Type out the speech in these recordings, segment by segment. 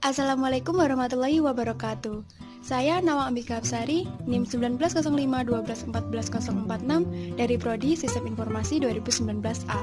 Assalamualaikum warahmatullahi wabarakatuh. Saya Nawang Ambika Absari, NIM 190512144046 dari Prodi Sistem Informasi 2019A.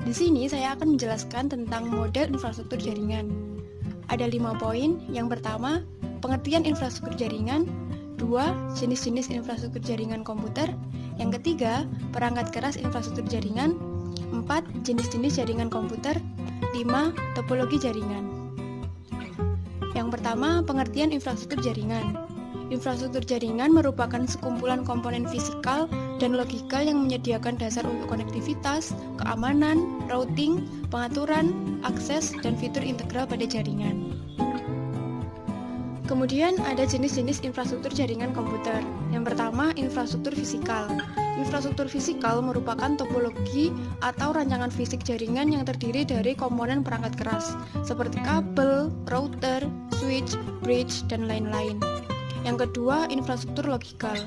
Di sini saya akan menjelaskan tentang model infrastruktur jaringan. Ada 5 poin. Yang pertama, pengertian infrastruktur jaringan. 2, jenis-jenis infrastruktur jaringan komputer. Yang ketiga, perangkat keras infrastruktur jaringan. 4, jenis-jenis jaringan komputer. 5, topologi jaringan. Yang pertama, pengertian infrastruktur jaringan. Infrastruktur jaringan merupakan sekumpulan komponen fisikal dan logikal yang menyediakan dasar untuk konektivitas, keamanan, routing, pengaturan, akses, dan fitur integral pada jaringan. Kemudian ada jenis-jenis infrastruktur jaringan komputer. Yang pertama, infrastruktur fisikal. Infrastruktur fisikal merupakan topologi atau rancangan fisik jaringan yang terdiri dari komponen perangkat keras, seperti kabel, router, switch, bridge, dan lain-lain. Yang kedua, infrastruktur logikal.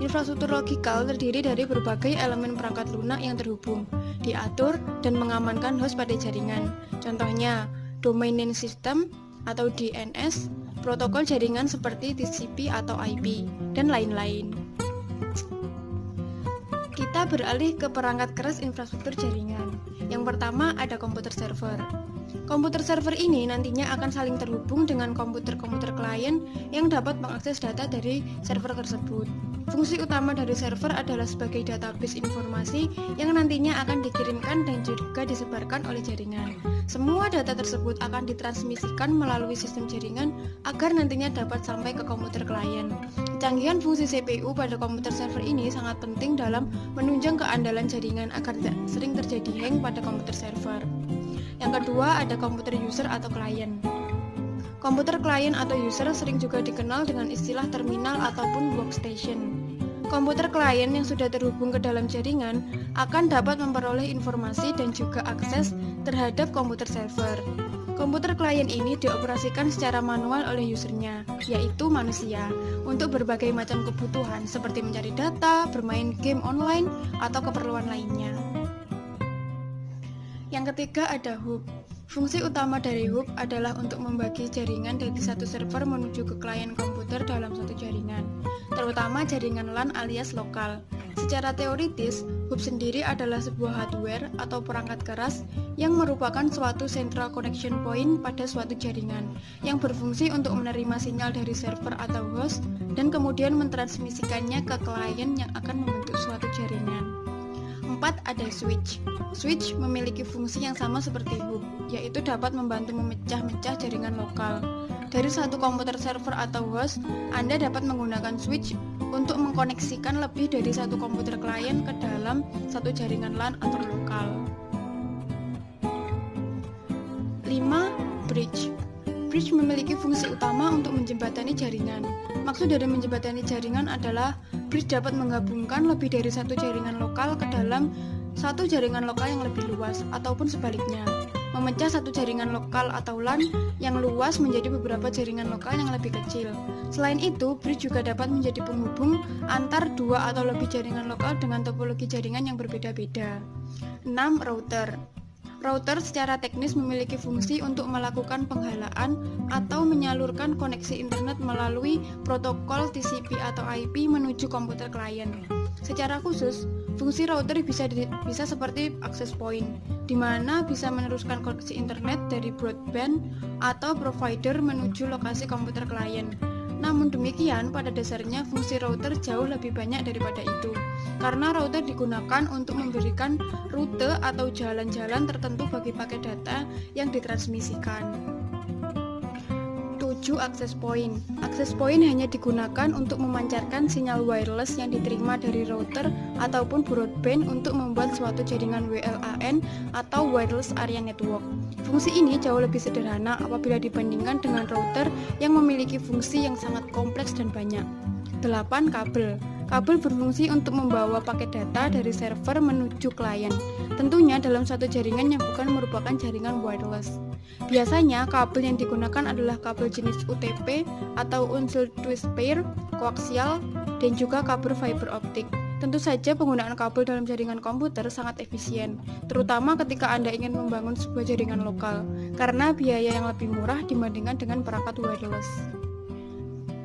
Infrastruktur logikal terdiri dari berbagai elemen perangkat lunak yang terhubung, diatur, dan mengamankan host pada jaringan. Contohnya, domain name system atau DNS, protokol jaringan seperti TCP atau IP, dan lain-lain. Kita beralih ke perangkat keras infrastruktur jaringan. Yang pertama ada komputer server. Komputer server ini nantinya akan saling terhubung dengan komputer-komputer klien yang dapat mengakses data dari server tersebut. Fungsi utama dari server adalah sebagai database informasi yang nantinya akan dikirimkan dan juga disebarkan oleh jaringan. Semua data tersebut akan ditransmisikan melalui sistem jaringan agar nantinya dapat sampai ke komputer klien. Kecanggihan fungsi CPU pada komputer server ini sangat penting dalam menunjang keandalan jaringan agar tidak sering terjadi hang pada komputer server. Yang kedua ada komputer user atau klien. Komputer klien atau user sering juga dikenal dengan istilah terminal ataupun workstation. Komputer klien yang sudah terhubung ke dalam jaringan akan dapat memperoleh informasi dan juga akses terhadap komputer server. Komputer klien ini dioperasikan secara manual oleh usernya, yaitu manusia, untuk berbagai macam kebutuhan seperti mencari data, bermain game online, atau keperluan lainnya. Yang ketiga ada hub. Fungsi utama dari hub adalah untuk membagi jaringan dari satu server menuju ke klien komputer dalam satu jaringan, terutama jaringan LAN alias lokal. Secara teoritis, hub sendiri adalah sebuah hardware atau perangkat keras yang merupakan suatu central connection point pada suatu jaringan yang berfungsi untuk menerima sinyal dari server atau host dan kemudian mentransmisikannya ke klien yang akan membentuk suatu jaringan. 4. Ada switch. Switch memiliki fungsi yang sama seperti hub, yaitu dapat membantu memecah-mecah jaringan lokal. Dari satu komputer server atau host, Anda dapat menggunakan switch untuk mengkoneksikan lebih dari satu komputer klien ke dalam satu jaringan LAN atau lokal. 5. Bridge. Bridge memiliki fungsi utama untuk menjembatani jaringan. Maksud dari menjembatani jaringan adalah bridge dapat menggabungkan lebih dari satu jaringan lokal ke dalam satu jaringan lokal yang lebih luas, ataupun sebaliknya, memecah satu jaringan lokal atau LAN yang luas menjadi beberapa jaringan lokal yang lebih kecil. Selain itu, bridge juga dapat menjadi penghubung antar dua atau lebih jaringan lokal dengan topologi jaringan yang berbeda-beda. 6. Router. Router secara teknis memiliki fungsi untuk melakukan penghalaan atau menyalurkan koneksi internet melalui protokol TCP atau IP menuju komputer klien. Secara khusus, fungsi router bisa seperti access point, di mana bisa meneruskan koneksi internet dari broadband atau provider menuju lokasi komputer klien. Namun demikian, pada dasarnya fungsi router jauh lebih banyak daripada itu, karena router digunakan untuk memberikan rute atau jalan-jalan tertentu bagi paket data yang ditransmisikan. 7. Access point. Access point hanya digunakan untuk memancarkan sinyal wireless yang diterima dari router ataupun broadband untuk membuat suatu jaringan WLAN atau wireless area network. Fungsi ini jauh lebih sederhana apabila dibandingkan dengan router yang memiliki fungsi yang sangat kompleks dan banyak. 8. Kabel. Kabel berfungsi untuk membawa paket data dari server menuju klien, tentunya dalam satu jaringan yang bukan merupakan jaringan wireless. Biasanya, kabel yang digunakan adalah kabel jenis UTP atau Unseld Twist Pair, koaksial, dan juga kabel fiber optik. Tentu saja penggunaan kabel dalam jaringan komputer sangat efisien, terutama ketika Anda ingin membangun sebuah jaringan lokal, karena biaya yang lebih murah dibandingkan dengan perangkat wireless.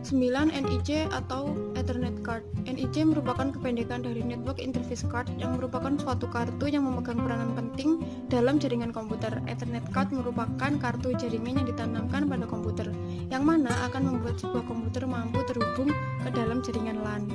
9. NIC atau Ethernet Card. NIC merupakan kependekan dari Network Interface Card yang merupakan suatu kartu yang memegang peranan penting dalam jaringan komputer. Ethernet Card merupakan kartu jaringan yang ditanamkan pada komputer, yang mana akan membuat sebuah komputer mampu terhubung ke dalam jaringan LAN.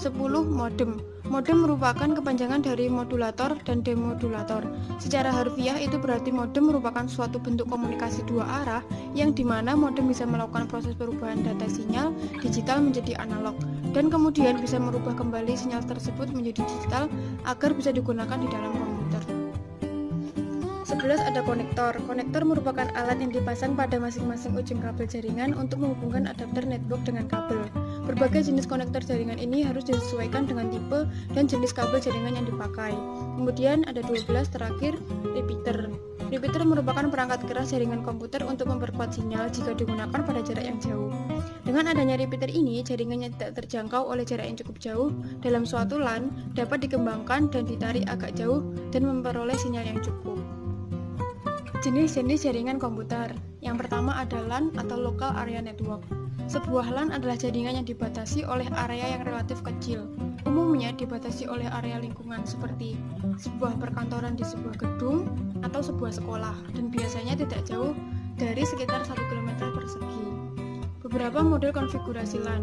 10. Modem. Modem merupakan kepanjangan dari modulator dan demodulator. Secara harfiah itu berarti modem merupakan suatu bentuk komunikasi dua arah yang dimana modem bisa melakukan proses perubahan data sinyal digital menjadi analog dan kemudian bisa merubah kembali sinyal tersebut menjadi digital agar bisa digunakan di dalam komputer. 11. Ada konektor. Konektor merupakan alat yang dipasang pada masing-masing ujung kabel jaringan untuk menghubungkan adapter network dengan kabel. Berbagai jenis konektor jaringan ini harus disesuaikan dengan tipe dan jenis kabel jaringan yang dipakai. Kemudian ada 12 terakhir, repeater. Repeater merupakan perangkat keras jaringan komputer untuk memperkuat sinyal jika digunakan pada jarak yang jauh. Dengan adanya repeater ini, jaringan yang tidak terjangkau oleh jarak yang cukup jauh dalam suatu LAN dapat dikembangkan dan ditarik agak jauh dan memperoleh sinyal yang cukup. Jenis-jenis jaringan komputer. Yang pertama ada LAN atau Local Area Network. Sebuah LAN adalah jaringan yang dibatasi oleh area yang relatif kecil. Umumnya dibatasi oleh area lingkungan seperti sebuah perkantoran di sebuah gedung atau sebuah sekolah dan biasanya tidak jauh dari sekitar 1 km persegi. Beberapa model konfigurasi LAN.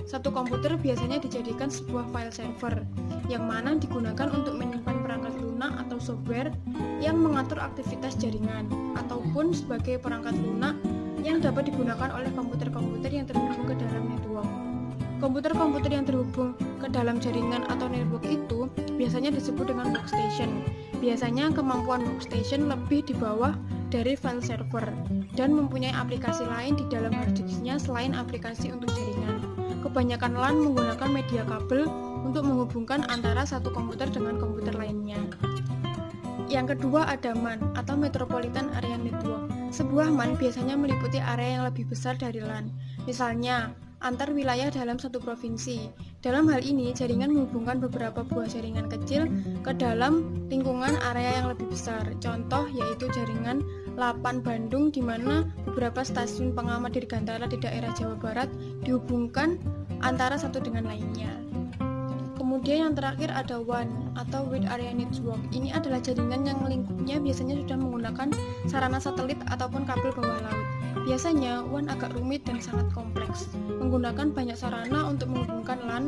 Satu komputer biasanya dijadikan sebuah file server yang mana digunakan untuk menyimpan perangkat lunak atau software yang mengatur aktivitas jaringan ataupun sebagai perangkat lunak yang dapat digunakan oleh komputer-komputer yang terhubung ke dalam network. Komputer-komputer yang terhubung ke dalam jaringan atau network itu biasanya disebut dengan workstation. Biasanya kemampuan workstation lebih di bawah dari file server dan mempunyai aplikasi lain di dalam harddisknya selain aplikasi untuk jaringan. Kebanyakan LAN menggunakan media kabel untuk menghubungkan antara satu komputer dengan komputer lainnya. Yang kedua ada MAN atau Metropolitan Area Network. Sebuah MAN biasanya meliputi area yang lebih besar dari LAN. Misalnya, antar wilayah dalam satu provinsi. Dalam hal ini, jaringan menghubungkan beberapa buah jaringan kecil ke dalam lingkungan area yang lebih besar. Contoh yaitu jaringan LAPAN Bandung di mana beberapa stasiun pengamat dirgantara di daerah Jawa Barat dihubungkan antara satu dengan lainnya. Kemudian yang terakhir ada WAN atau Wide Area Network. Ini adalah jaringan yang lingkupnya biasanya sudah menggunakan sarana satelit ataupun kabel bawah laut. Biasanya WAN agak rumit dan sangat kompleks, menggunakan banyak sarana untuk menghubungkan LAN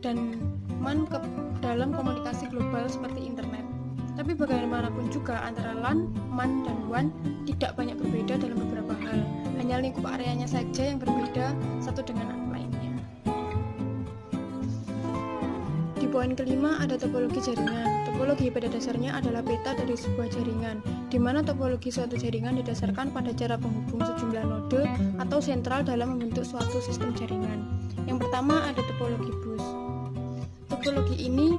dan MAN ke dalam komunikasi global seperti internet. Tapi bagaimanapun juga antara LAN, MAN, dan WAN tidak banyak berbeda dalam beberapa hal. Hanya lingkup areanya saja yang berbeda satu dengan lainnya. Di poin kelima ada topologi jaringan. Topologi pada dasarnya adalah peta dari sebuah jaringan, di mana topologi suatu jaringan didasarkan pada jarak penghubung sejumlah node atau sentral dalam membentuk suatu sistem jaringan. Yang pertama ada topologi bus. Topologi ini,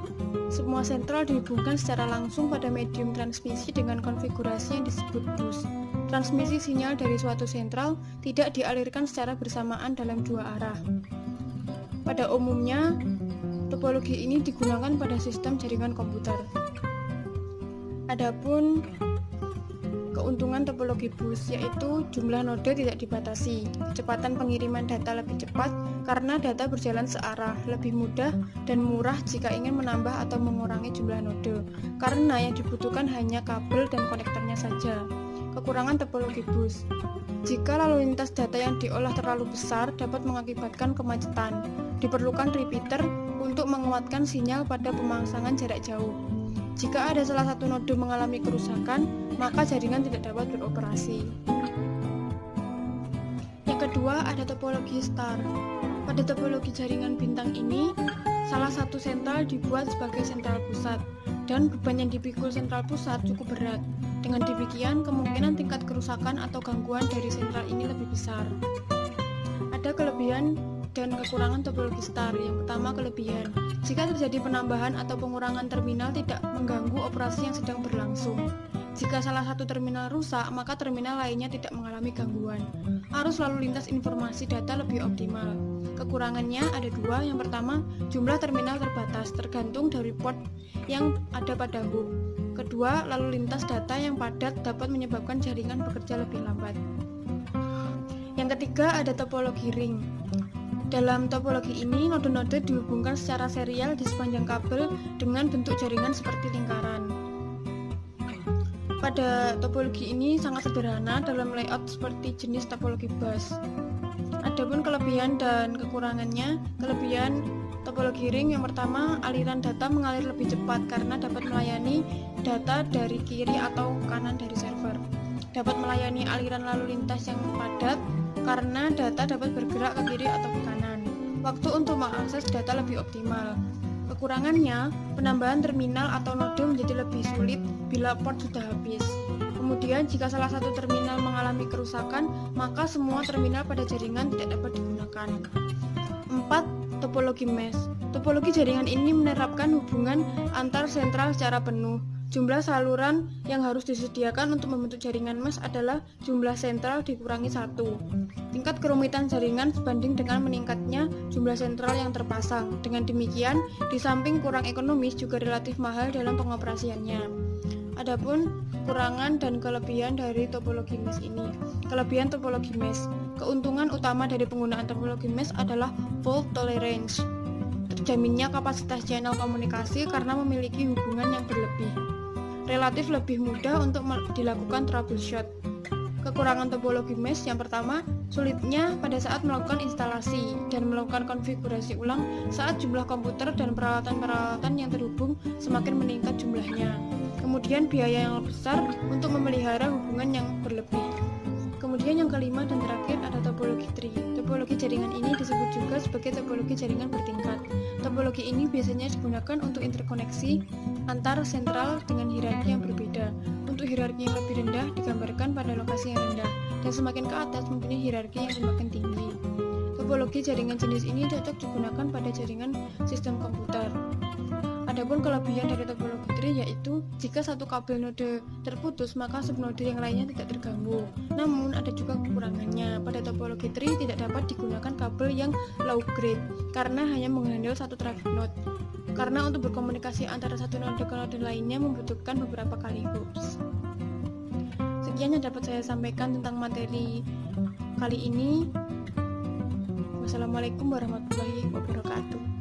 semua sentral dihubungkan secara langsung pada medium transmisi dengan konfigurasi yang disebut bus. Transmisi sinyal dari suatu sentral tidak dialirkan secara bersamaan dalam dua arah. Pada umumnya, topologi ini digunakan pada sistem jaringan komputer. Adapun keuntungan topologi bus yaitu jumlah node tidak dibatasi, kecepatan pengiriman data lebih cepat karena data berjalan searah, lebih mudah dan murah jika ingin menambah atau mengurangi jumlah node, karena yang dibutuhkan hanya kabel dan konektornya saja. Kekurangan topologi bus. Jika lalu lintas data yang diolah terlalu besar dapat mengakibatkan kemacetan, diperlukan repeater untuk menguatkan sinyal pada pemasangan jarak jauh. Jika ada salah satu node mengalami kerusakan, maka jaringan tidak dapat beroperasi. Yang kedua ada topologi star. Pada topologi jaringan bintang ini, salah satu sentral dibuat sebagai sentral pusat, dan beban yang dipikul sentral pusat cukup berat. Dengan demikian, kemungkinan tingkat kerusakan atau gangguan dari sentral ini lebih besar. Ada kelebihan dan kekurangan topologi star. Yang pertama, kelebihan. Jika terjadi penambahan atau pengurangan terminal tidak mengganggu operasi yang sedang berlangsung. Jika salah satu terminal rusak, maka terminal lainnya tidak mengalami gangguan. Arus lalu lintas informasi data lebih optimal. Kekurangannya ada dua. Yang pertama, jumlah terminal terbatas, tergantung dari port yang ada pada hub. Kedua, lalu lintas data yang padat dapat menyebabkan jaringan bekerja lebih lambat. Yang ketiga, ada topologi ring. Dalam topologi ini, node-node dihubungkan secara serial di sepanjang kabel dengan bentuk jaringan seperti lingkaran. Pada topologi ini sangat sederhana dalam layout seperti jenis topologi bus. Adapun kelebihan dan kekurangannya, kelebihan topologi ring yang pertama, aliran data mengalir lebih cepat karena dapat melayani data dari kiri atau kanan dari server. Dapat melayani aliran lalu lintas yang padat karena data dapat bergerak ke kiri atau ke kanan. Waktu untuk mengakses data lebih optimal. Kekurangannya, penambahan terminal atau node menjadi lebih sulit bila port sudah habis. Kemudian, jika salah satu terminal mengalami kerusakan, maka semua terminal pada jaringan tidak dapat digunakan. 4. Topologi mesh. Topologi jaringan ini menerapkan hubungan antar sentral secara penuh. Jumlah saluran yang harus disediakan untuk membentuk jaringan mesh adalah jumlah sentral dikurangi 1. Tingkat kerumitan jaringan sebanding dengan meningkatnya jumlah sentral yang terpasang. Dengan demikian, di samping kurang ekonomis juga relatif mahal dalam pengoperasiannya. Adapun kekurangan dan kelebihan dari topologi mesh ini. Kelebihan topologi mesh. Keuntungan utama dari penggunaan topologi mesh adalah fault tolerance. Terjaminnya kapasitas channel komunikasi karena memiliki hubungan yang berlebih. Relatif lebih mudah untuk dilakukan troubleshoot. Kekurangan topologi mesh yang pertama, sulitnya pada saat melakukan instalasi dan melakukan konfigurasi ulang saat jumlah komputer dan peralatan-peralatan yang terhubung semakin meningkat jumlahnya. Kemudian biaya yang besar untuk memelihara hubungan yang berlebih. Kemudian yang kelima dan terakhir ada topologi tree. Topologi jaringan ini disebut juga sebagai topologi jaringan bertingkat. Topologi ini biasanya digunakan untuk interkoneksi antar sentral dengan hierarki yang berbeda. Untuk hierarki yang lebih rendah digambarkan pada lokasi yang rendah, dan semakin ke atas mempunyai hierarki yang semakin tinggi. Topologi jaringan jenis ini cocok digunakan pada jaringan sistem komputer. Adapun kelebihan dari topologi tree yaitu jika satu kabel node terputus maka subnode yang lainnya tidak terganggu. Namun ada juga kekurangannya. Pada topologi tree tidak dapat digunakan kabel yang low grade karena hanya menghandle satu traffic node. Karena untuk berkomunikasi antara satu node ke node lainnya membutuhkan beberapa kali hoops. Sekian yang dapat saya sampaikan tentang materi kali ini. Wassalamualaikum warahmatullahi wabarakatuh.